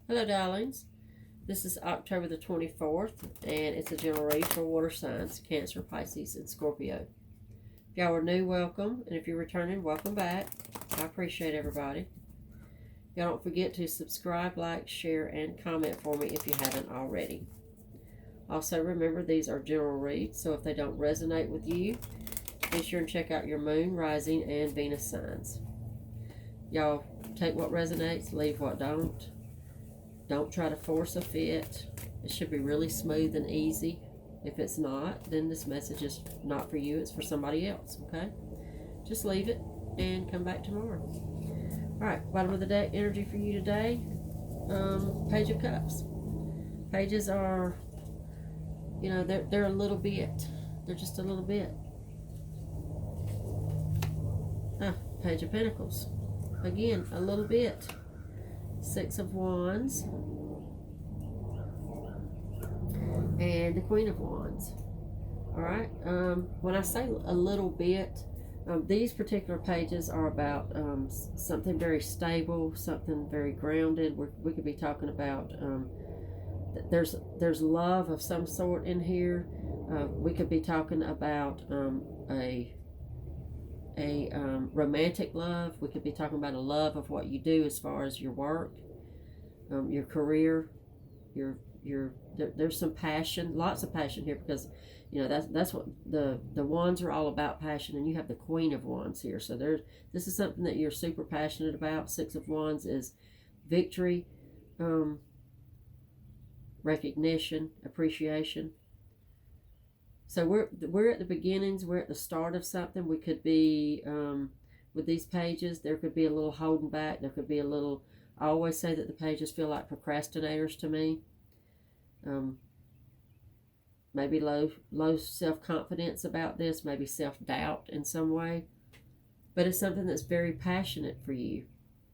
Hello, darlings. This is October the 24th, and it's a general read for water signs, Cancer, Pisces, and Scorpio. If y'all are new, welcome, and if you're returning, welcome back. I appreciate everybody. Y'all don't forget to subscribe, like, share, and comment for me if you haven't already. Also, remember, these are general reads, so if they don't resonate with you, be sure and check out your moon, rising, and Venus signs. Y'all take what resonates, leave what don't. Don't try to force a fit. It should be really smooth and easy. If it's not, then this message is not for you. It's for somebody else, okay? Just leave it and come back tomorrow. All right, bottom of the deck energy for you today. Page of Cups. Pages are, they're a little bit. They're just a little bit. Page of Pentacles. Again, a little bit. Six of Wands and the Queen of Wands. All right. When I say a little bit, these particular pages are about something very stable, something very grounded. We could be talking about there's love of some sort in here. We could be talking about a romantic love. We could be talking about a love of what you do as far as your work, your career, there's some passion, lots of passion here, because that's what the wands are all about, passion, and you have the Queen of Wands here. So this is something that you're super passionate about. Six of Wands is victory, recognition, appreciation. So we're at the beginnings. We're at the start of something. We could be with these pages. There could be a little holding back. There could be a little. I always say that the pages feel like procrastinators to me. Maybe low self-confidence about this. Maybe self-doubt in some way. But it's something that's very passionate for you.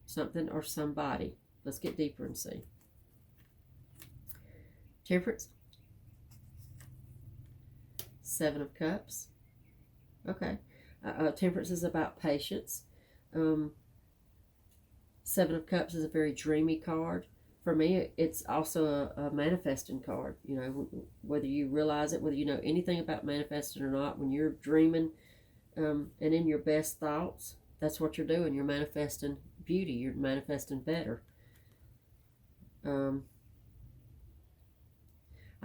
Something or somebody. Let's get deeper and see. Temperance. Seven of Cups. Okay. Temperance is about patience. Seven of Cups is a very dreamy card. For me, it's also a manifesting card. Whether you realize it, whether you know anything about manifesting or not, when you're dreaming and in your best thoughts, that's what you're doing. You're manifesting beauty. You're manifesting better. I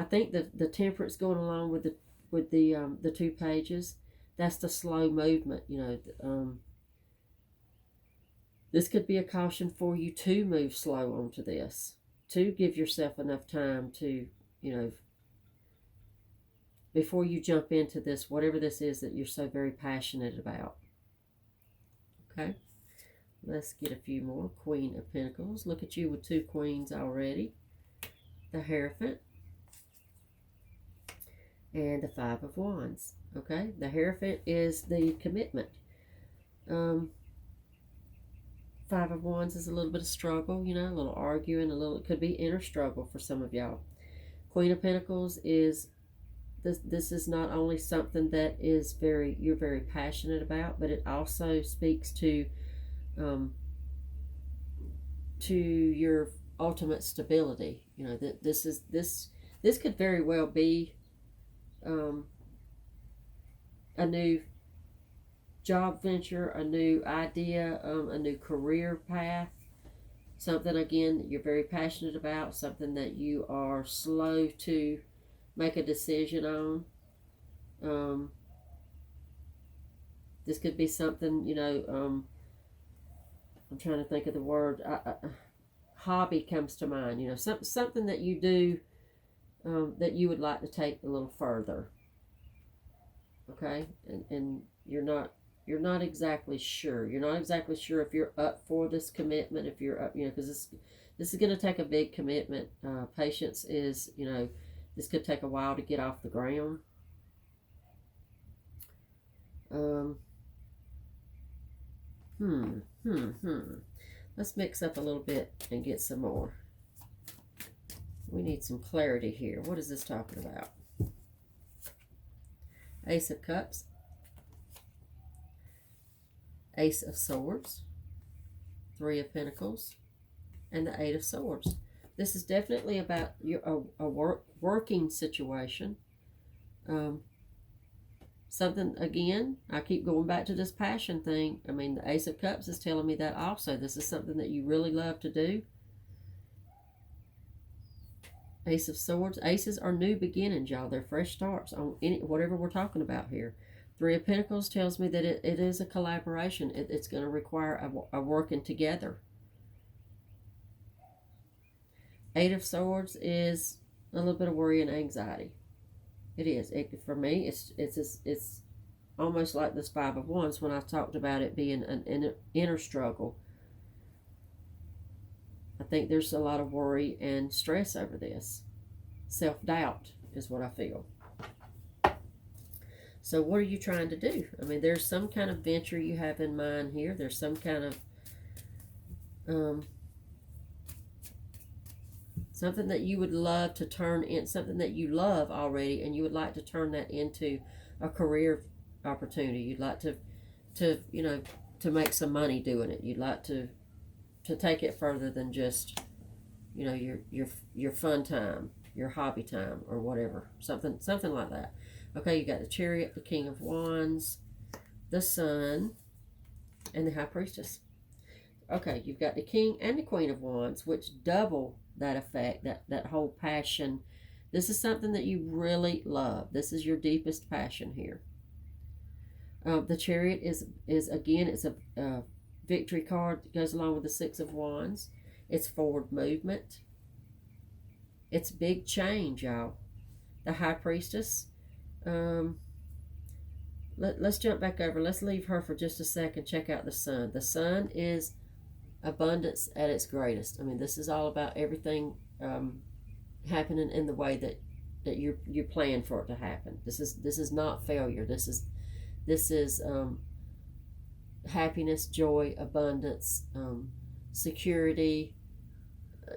think the temperance going along with the two pages, that's the slow movement. This could be a caution for you to move slow onto this, to give yourself enough time to, before you jump into this, whatever this is that you're so very passionate about. Okay, let's get a few more. Queen of Pentacles. Look at you with two queens already. The Hierophant. And the Five of Wands. Okay, the Hierophant is the commitment. Five of Wands is a little bit of struggle, a little arguing, it could be inner struggle for some of y'all. Queen of Pentacles is, this is not only something that is you're very passionate about, but it also speaks to your ultimate stability. That this could very well be a new job venture, a new idea, a new career path, something, again, that you're very passionate about, something that you are slow to make a decision on. This could be something, I'm trying to think of the word, hobby comes to mind, something that you do that you would like to take a little further. Okay, and you're not exactly sure. You're not exactly sure if you're up for this commitment, if you're up, because this is going to take a big commitment. Patience is, this could take a while to get off the ground. Let's mix up a little bit and get some more. We need some clarity here. What is this talking about? Ace of Cups. Ace of Swords, Three of Pentacles, and the Eight of Swords. This is definitely about working situation. Um, Something, again, I keep going back to this passion thing. I mean, the Ace of Cups is telling me that also. This is something that you really love to do. Ace of Swords. Aces are new beginnings, y'all. They're fresh starts on whatever we're talking about here. Three of Pentacles tells me that it is a collaboration. It's going to require a working together. Eight of Swords is a little bit of worry and anxiety. It is. For me, it's almost like this Five of Wands when I talked about it being an inner struggle. I think there's a lot of worry and stress over this. Self-doubt is what I feel. So what are you trying to do? I mean, there's some kind of venture you have in mind here. There's some kind of something that you would love to turn in, something that you love already, and you would like to turn that into a career opportunity. You'd like to make some money doing it. You'd like to take it further than just, your fun time, your hobby time, or whatever. Something like that. Okay, you got the Chariot, the King of Wands, the Sun, and the High Priestess. Okay, you've got the King and the Queen of Wands, which double that effect, that whole passion. This is something that you really love. This is your deepest passion here. The Chariot is again, it's a victory card that goes along with the Six of Wands. It's forward movement. It's big change, y'all. The High Priestess. Let's jump back over. Let's leave her for just a second. Check out the Sun. The Sun is abundance at its greatest. I mean, this is all about everything happening in the way that you plan for it to happen. This is not failure. This is happiness, joy, abundance, security.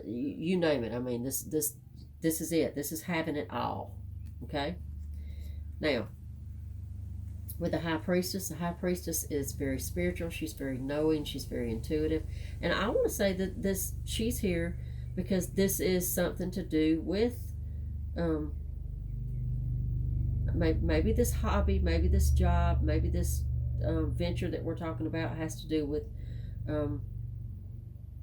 You name it. I mean, this is it. This is having it all. Okay. Now, with the High Priestess is very spiritual. She's very knowing. She's very intuitive. And I want to say that she's here because this is something to do with maybe this hobby, maybe this job, maybe this venture that we're talking about has to do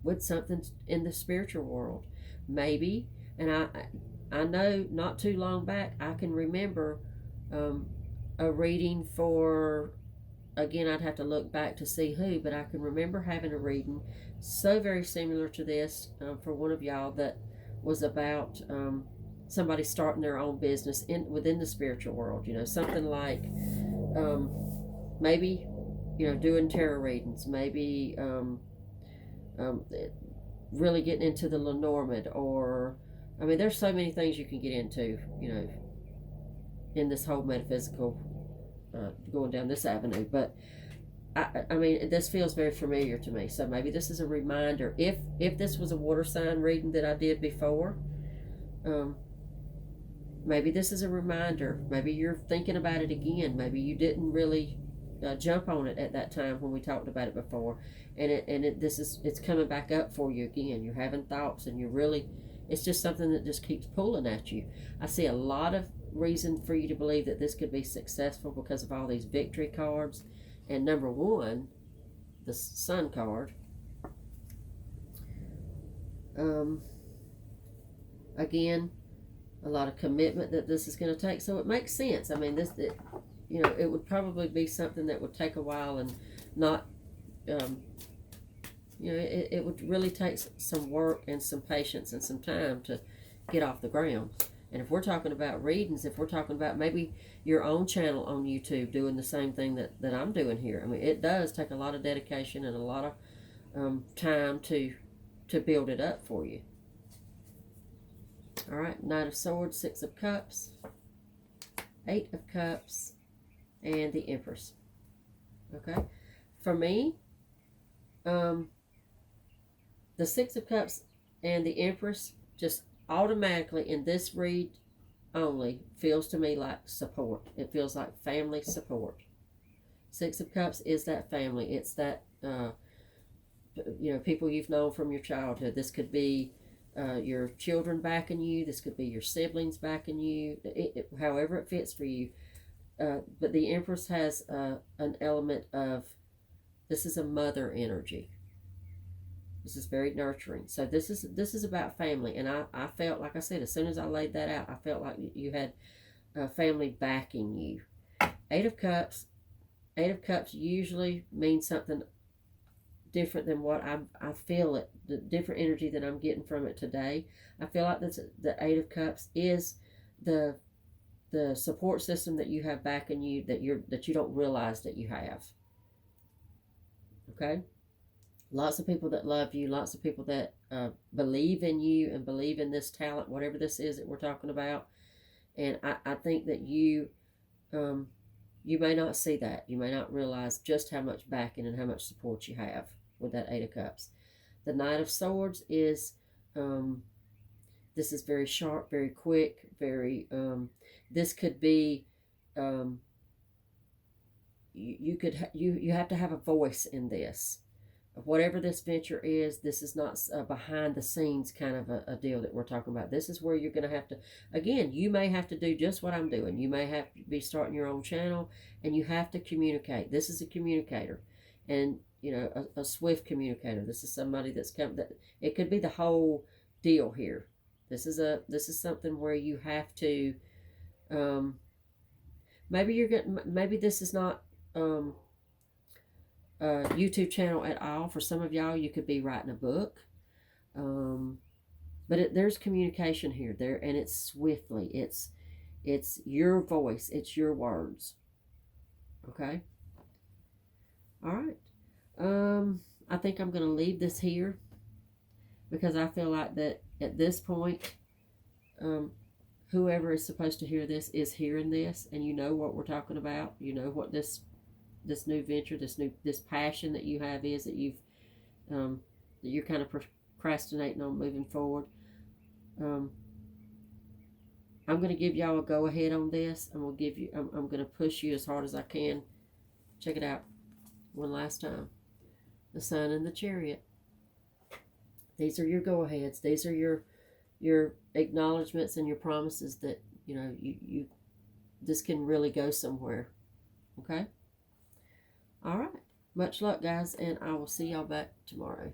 with something in the spiritual world. Maybe, and I know not too long back, I can remember a reading for, again, I'd have to look back to see who, but I can remember having a reading so very similar to this for one of y'all that was about somebody starting their own business within the spiritual world. Something like maybe doing tarot readings, maybe really getting into the Lenormand, or I mean, there's so many things you can get into, in this whole metaphysical, going down this avenue. But I mean, this feels very familiar to me. So maybe this is a reminder. If this was a water sign reading that I did before, maybe this is a reminder. Maybe you're thinking about it again. Maybe you didn't really jump on it at that time when we talked about it before, and it's coming back up for you again. You're having thoughts, and it's just something that just keeps pulling at you. I see a lot of reason for you to believe that this could be successful because of all these victory cards. And number one, the Sun card. Again, a lot of commitment that this is going to take. So it makes sense. I mean, it would probably be something that would take a while and not, it would really take some work and some patience and some time to get off the ground. And if we're talking about readings, if we're talking about maybe your own channel on YouTube doing the same thing that I'm doing here, I mean, it does take a lot of dedication and a lot of time to build it up for you. All right, Knight of Swords, Six of Cups, Eight of Cups, and the Empress. Okay, for me, the Six of Cups and the Empress just automatically in this read only feels to me like support. It feels like family support. Six of Cups is that family. It's that people you've known from your childhood. This could be your children backing you. This could be your siblings backing you, however it fits for you. But the Empress has an element of, this is a mother energy. This is very nurturing. So this is about family. And I felt, like I said, as soon as I laid that out, I felt like you had family backing you. Eight of Cups. Eight of Cups usually means something different than what I feel it, the different energy that I'm getting from it today. I feel like the Eight of Cups is the support system that you have backing you that you don't realize that you have. Okay? Lots of people that love you, lots of people that believe in you and believe in this talent, whatever this is that we're talking about. And I think that you may not see that. You may not realize just how much backing and how much support you have with that Eight of Cups. The Knight of Swords is, this is very sharp, very quick, very, this could be, you have to have a voice in this. Whatever this venture is, this is not a behind the scenes kind of a deal that we're talking about. This is where you're going to have to, again, you may have to do just what I'm doing. You may have to be starting your own channel, and you have to communicate. This is a communicator, and a swift communicator. This is somebody that's come, that it could be the whole deal here. This is something where you have to, maybe this is not YouTube channel at all. For some of y'all, you could be writing a book, but there's communication here, and it's swiftly. It's your voice. It's your words. Okay. All right. I think I'm going to leave this here because I feel like that at this point, whoever is supposed to hear this is hearing this, and you know what we're talking about. You know what this new venture, this passion that you have is, that that you're kind of procrastinating on moving forward. I'm going to give y'all a go ahead on this. I'm going to push you as hard as I can. Check it out one last time. The Sun and the Chariot. These are your go aheads. These are your acknowledgments and your promises that you this can really go somewhere. Okay. All right. Much luck, guys, and I will see y'all back tomorrow.